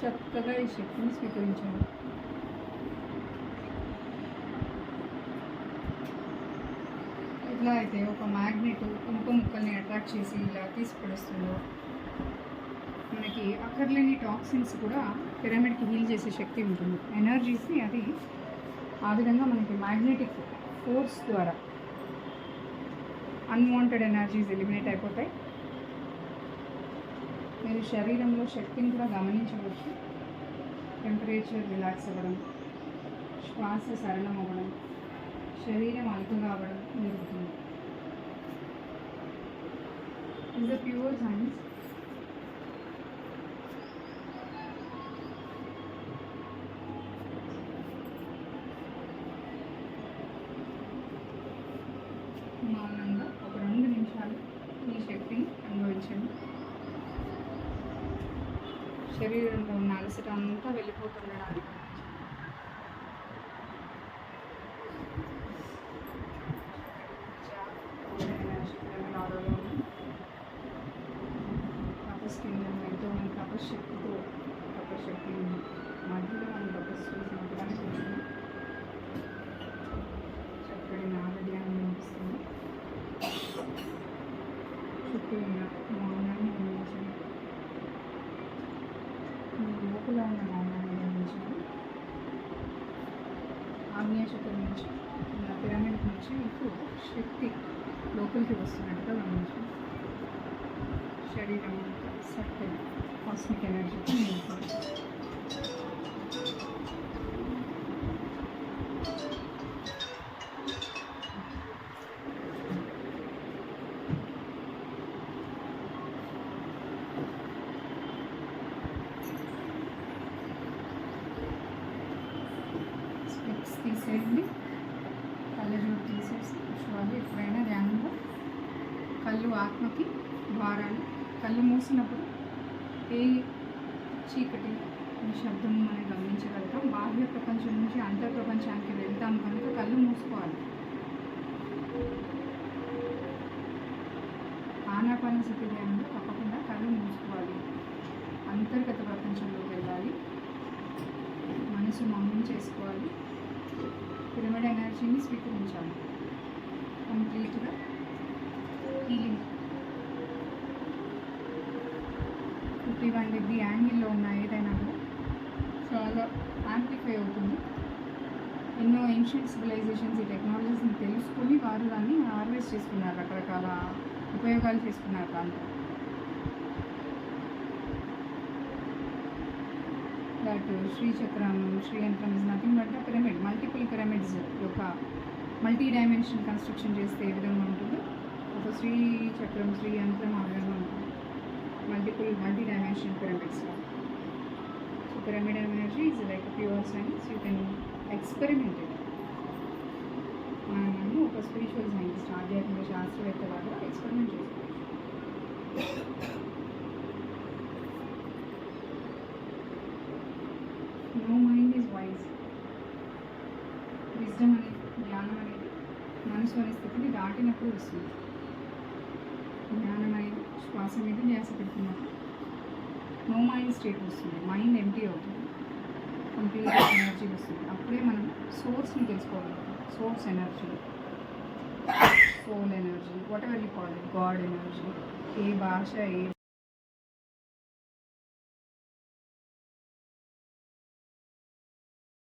చక్కగా ఈ శక్తిని స్వీకరించండి. ఎట్లా అయితే ఒక మ్యాగ్నెట్ ఇనుప ముక్కల్ని అట్రాక్ట్ చేసి ఇలా తీసుకుపడుస్తుందో, మనకి అక్కర్లేని టాక్సిన్స్ కూడా పిరమిడ్కి హీల్ చేసే శక్తి ఉంటుంది. ఎనర్జీస్ని అది ఆ విధంగా మనకి మ్యాగ్నెటిక్ ఫోర్స్ ద్వారా అన్వాంటెడ్ ఎనర్జీస్ ఎలిమినేట్ అయిపోతాయి. మీరు శరీరంలో శక్తిని కూడా గమనించవచ్చు. టెంపరేచర్ రిలాక్స్ అవ్వడం, శ్వాస సరళం అవ్వడం, శరీరం అలుకగా అవ్వడం జరుగుతుంది. Is the pure science. మౌనంగా ఒక 2 నిమిషాలు ఈ శక్తిని అనుభవించండి. శరీరంలో ఉన్న అలసట అంతా వెళ్ళిపోతుండడానికి తపస్కేంద్రం ఎంతో మంది తపశక్తితో తపశక్తి మధ్యలో మనం తపస్సు చేసినట్టుగానే కూర్చొని చక్కటి నాగడ్యాన్ని వినిపిస్తుంది. చుట్టూ ఉన్న మౌనాన్ని గమనించండి. లోపల ఉన్న మౌనాన్ని గమనించండి. ఆగ్నేయచక్రం నుంచి పిరమిడ్ నుంచి మీకు శక్తి లోపలికి వస్తున్నట్టుగా గమనించండి. శరీరం సత్యం కాస్మిక్ ఎనర్జీతో నింపుతుంది. స్పెక్స్ తీసేయండి. కళ్ళజోడు తీసేసి కూర్చోవాలి. ఎప్పుడైనా ధ్యానంలో కళ్ళు ఆత్మకి ద్వారాలు. కళ్ళు మూసినప్పుడు ఏ చీకటి శబ్దము మనం గమనించగలుగుతాం. బాహ్య ప్రపంచం నుంచి అంతర్ ప్రపంచానికి వెళ్తాం కనుక కళ్ళు మూసుకోవాలి. ఆనాపానసతి ధ్యానంలో తప్పకుండా కళ్ళు మూసుకోవాలి. అంతర్గత ప్రపంచంలోకి వెళ్ళాలి. మనసు మౌనం చేసుకోవాలి. పిరమిడ్ ఎనర్జీని స్వీకరించాలి. కంప్లీట్గా హీలింగ్ 51 డిగ్రీ యాంగిల్లో ఉన్న ఏదైనా కూడా చాలా యాంప్లిఫై అవుతుంది. ఎన్నో ఏన్షియంట్ సివిలైజేషన్స్ ఈ టెక్నాలజీస్ని తెలుసుకుని వారు దాన్ని హార్వెస్ట్ చేసుకున్నారు, రకరకాల ఉపయోగాలు చేసుకున్నారు దాంట్లో. దట్ శ్రీచక్రం, శ్రీయంత్రం is nothing but the pyramid. Multiple pyramids యొక్క మల్టీ డైమెన్షన్ కన్స్ట్రక్షన్ చేస్తే ఏ విధంగా ఉంటుందో ఒక శ్రీచక్రం, శ్రీయంత్రం ఆ విధంగా ఉంటుంది. multi dimensional pyramids. So pyramid energy is like a pure science. You can experiment it. మనము ఒక స్పిరిచువల్ సైంటిస్ట్, ఆధ్యాత్మిక శాస్త్రవేత్త లాగా ఎక్స్పెరిమెంట్ చేసుకోవచ్చు. No mind is wise. Wisdom అనేది, జ్ఞానం అనేది మనసు అనే స్థితిని దాటినప్పుడు వస్తుంది. జ్ఞానం అనేది శ్వాస మీద ధ్యాస పెడుతున్నప్పుడు నో మైండ్ స్టేట్ వస్తుంది. మైండ్ ఎంటీ అవుతుంది. కంప్లీట్ ఎనర్జీ వస్తుంది. అప్పుడే మనం సోర్స్ని తెలుసుకోగలుగుతాం. Source energy, soul energy, whatever you call it, God energy. ఏ భాష, ఏ